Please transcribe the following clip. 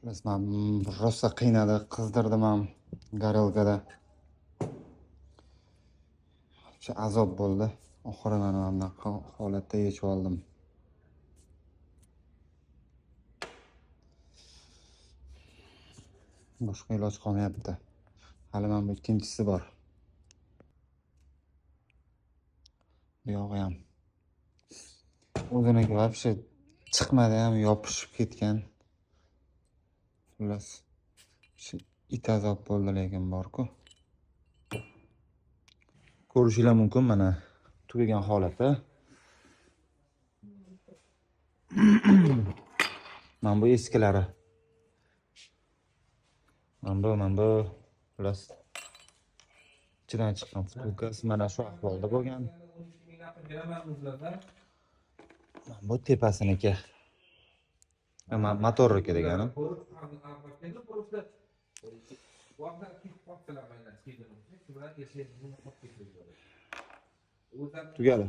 Resmen rosa qiynadi, qizdirdim ham garelkada. Azob bo'ldi. Oxiri mana bunaqa holatda yechib oldim. Boshqa iloj qolmayapti. Hali mana bu ikkinchisi bor. Bu yog'i ham o'ziniga вообще chiqmadi ham, yopishib ketgan. Xullas, it azob bo'ldi, lekin bor-ku. Ko'rishinglar mumkin, mana tugagan holati. Mana bu eskilari. Mana bu xullas ichidan chiqqan vtulkasi mana shu ahvolda bo'lgan. Bu tepasiniki. Motorniki deganim. Tugadi.